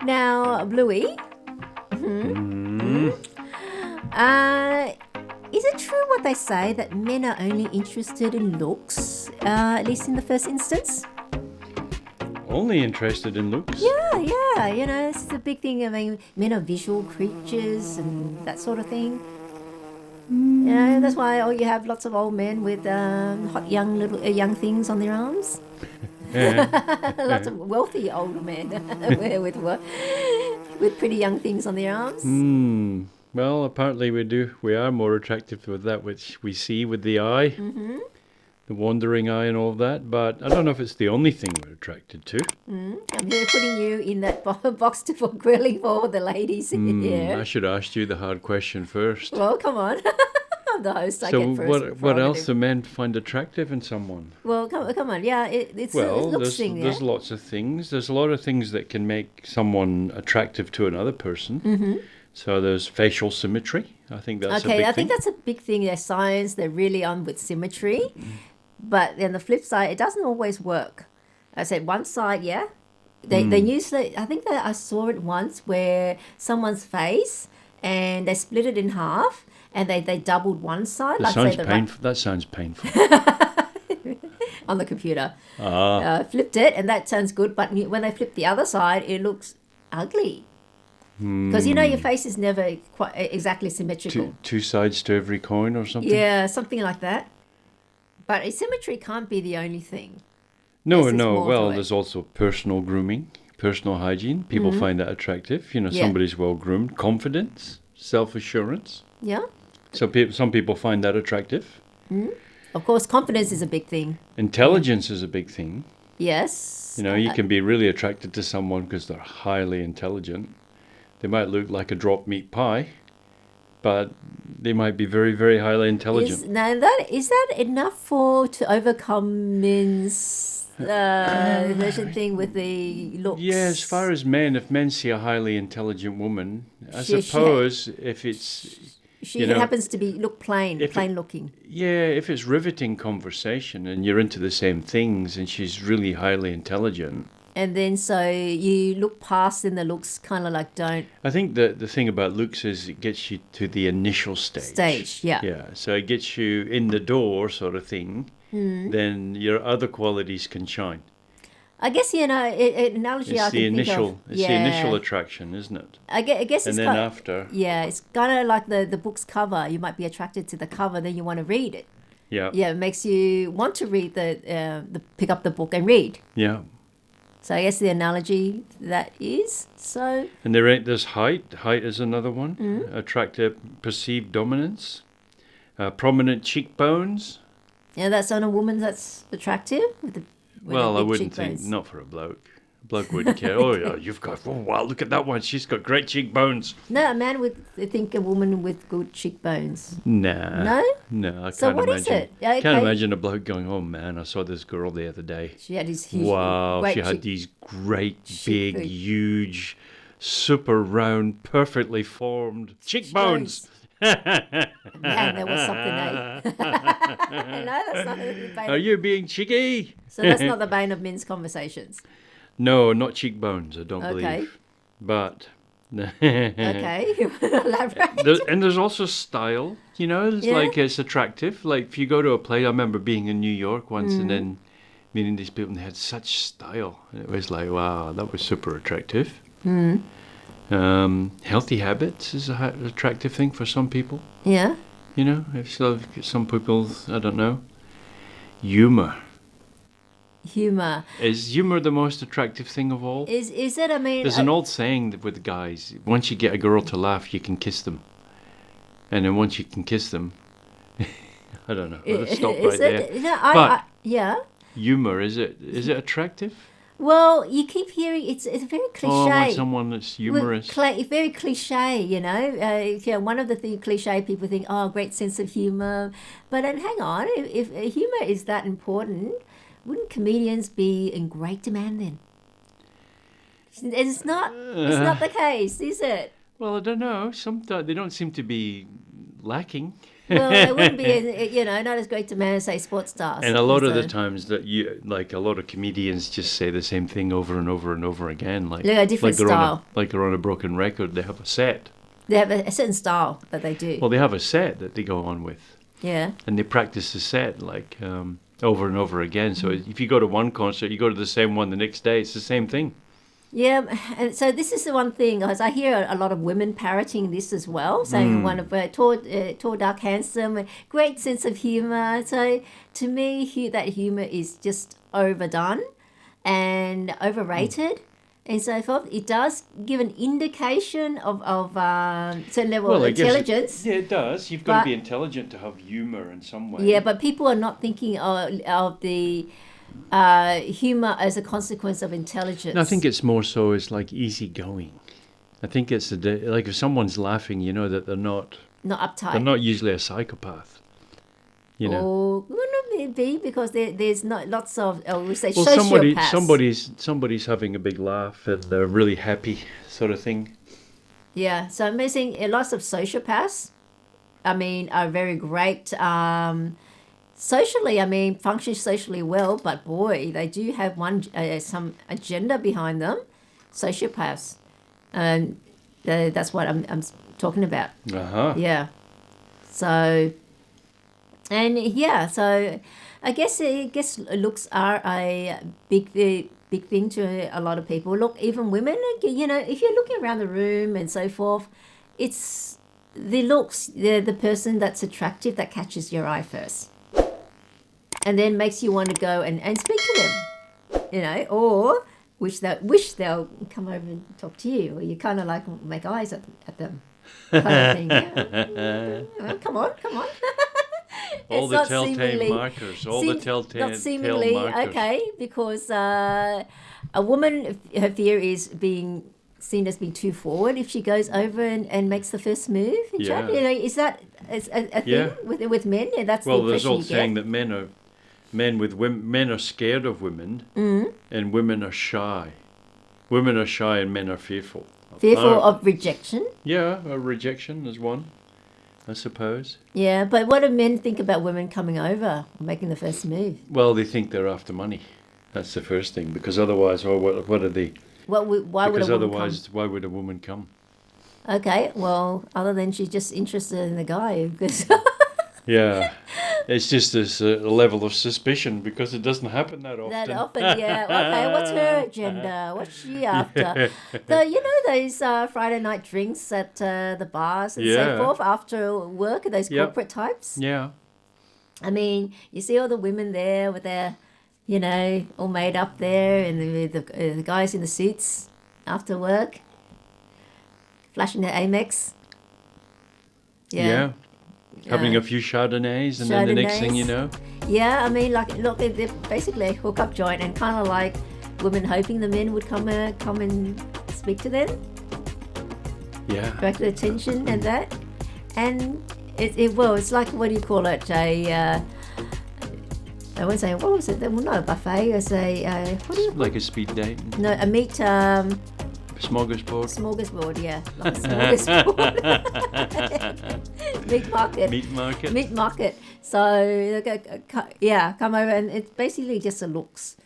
Now, Bluey, is it true what they say that men are only interested in looks, at least in the first instance? Only interested in looks? Yeah, you know, it's a big thing. I mean, men are visual creatures and that sort of thing. Yeah, that's why you have lots of old men with hot young things on their arms. Lots of wealthy old men with pretty young things on their arms. Well, apparently we are more attractive with that which we see with the eye, the wandering eye and all of that, but I don't know if it's the only thing we're attracted to. I'm here putting you in that box for grilling for all the ladies here. I should have asked you the hard question first. Well, come on. I'm the host. I So get first. what else do men find attractive in someone? Well, come on. Yeah, it's a looks thing. There's lots of things. There's a lot of things that can make someone attractive to another person. So there's facial symmetry. I think that's a big thing. Okay, I think that's a big thing. Their science, they're really on with symmetry. But then the flip side, it doesn't always work. I said one side, yeah. They usually, I think that I saw it once where someone's face and they split it in half and they doubled one side. That sounds painful. On the computer. Flipped it and that sounds good. But when they flip the other side, it looks ugly. Because you know your face is never quite exactly symmetrical. Two sides to every coin or something? Yeah, something like that. But asymmetry can't be the only thing. No. Well, there's also personal grooming, personal hygiene. People find that attractive. You know, somebody's well groomed. Confidence, self-assurance. Yeah. So some people find that attractive. Of course, confidence is a big thing. Intelligence is a big thing. Yes. You know, you can be really attracted to someone because they're highly intelligent. They might look like a drop meat pie, but they might be very, very highly intelligent. Is that enough to overcome men's version thing with the looks? Yeah, as far as men, if men see a highly intelligent woman, I suppose if it's... She happens to look plain looking. Yeah, if it's riveting conversation and you're into the same things and she's really highly intelligent... And then so you look past and the looks kind of like don't... I think the thing about looks is it gets you to the initial stage. Yeah. Yeah, so it gets you in the door sort of thing. Then your other qualities can shine. I guess, you know, an analogy I can think of... It's the initial attraction, isn't it? I guess it's and then after... Yeah, it's kind of like the book's cover. You might be attracted to the cover, then you want to read it. Yeah. Yeah, it makes you want to read pick up the book and read. Yeah. So I guess the analogy that is so. And there's height. Height is another one. Attractive perceived dominance. Prominent cheekbones. Yeah, that's on a woman that's attractive. Well, I wouldn't think, not for a bloke. A bloke wouldn't care. Oh, yeah, wow, look at that one. She's got great cheekbones. No, a man would think a woman with good cheekbones. Nah. No? No, I can't so what imagine. Is it? Okay. Can't imagine a bloke going, oh man, I saw this girl the other day. She had these huge... Wow, she had these great, big, huge, super round, perfectly formed cheekbones. Man, there was something, eh? No, that's not the bane. Are you being cheeky? So that's not the bane of men's conversations. No, not cheekbones, I don't believe. But... Okay, you want to elaborate? And there's also style, you know, it's attractive. Like if you go to a play, I remember being in New York once and then meeting these people and they had such style. And it was like, wow, that was super attractive. Healthy habits is an attractive thing for some people. Yeah. You know, if some people, I don't know. Humor. Is humor the most attractive thing of all? Is it? I mean, there's an old saying that with guys: once you get a girl to laugh, you can kiss them, and then once you can kiss them, I don't know. Let's stop right there. No, yeah. Humor is it attractive? Well, you keep hearing it's very cliche. Oh, I want someone that's humorous. Very cliche, you know. One of the cliche people think, oh, great sense of humor, but then hang on, if humor is that important. Wouldn't comedians be in great demand then? It's not the case, is it? Well, I don't know. Sometimes they don't seem to be lacking. Well, it wouldn't be, not as great to man as, say, sports stars. And a lot of the So, times that a lot of comedians just say the same thing over and over and over again. Like, They're a different style. Like they're on a broken record. They have a set. They have a certain style that they do. Well, they have a set that they go on with. Yeah. And they practice the set, like, over and over again. So if you go to one concert, you go to the same one the next day. It's the same thing. Yeah, and so this is the one thing, because I hear a lot of women parroting this as well, saying one of tall, dark, handsome, great sense of humor. So to me, that humor is just overdone and overrated. And so forth. It does give an indication of certain level of intelligence. Yeah, it does. You've got to be intelligent to have humor in some way. Yeah, but people are not thinking of the humor as a consequence of intelligence. No, I think it's more so it's like easygoing. I think it's like if someone's laughing, you know that they're not uptight. They're not usually a psychopath. You know. Or wouldn't it be because there's not lots of we say well, sociopaths. somebody's having a big laugh and they're really happy, sort of thing. Yeah, so I'm saying lots of sociopaths. I mean, are very great. Socially, I mean, function socially well, but boy, they do have some agenda behind them. Sociopaths, and that's what I'm talking about. Yeah. So, and yeah, so I guess looks are a big thing to a lot of people. Look, even women, if you're looking around the room and so forth, it's the looks, the person that's attractive that catches your eye first. And then makes you want to go and speak to them, or wish they'll come over and talk to you, or you kind of like make eyes at them, kind of thing. Yeah. Well, come on. All the telltale markers. Not seemingly markers. Okay, because a woman, her fear is being seen as being too forward if she goes over and makes the first move. Yeah. Is that a thing with men? Yeah, that's the impression there's all you saying get. that men are scared of women, and women are shy. Women are shy and men are fearful. Fearful of rejection? Yeah, rejection is one, I suppose. Yeah, but what do men think about women coming over, making the first move? Well, they think they're after money. That's the first thing, because otherwise, what are they? Why would a woman otherwise, why would a woman come? Okay, well, other than she's just interested in the guy. Because yeah, it's just this level of suspicion because it doesn't happen that often. Yeah. Okay, what's her agenda? What's she after? Those Friday night drinks at the bars and so forth after work, those corporate types? Yeah. I mean, you see all the women there with their, all made up there, and the guys in the suits after work, flashing their Amex. Yeah. Having a few Chardonnays, and then the next thing you know. Yeah, I mean, look, they're basically a hook-up joint, and kind of like women hoping the men would come and speak to them. Yeah. Direct their attention and that. And it's like, what do you call it? I won't say, what was it? Well, not a buffet. It's like a speed date. No, a meat. Smorgasbord. Smorgasbord, yeah. Like a smorgasbord. Meat market. So, come over, and it's basically just a looks.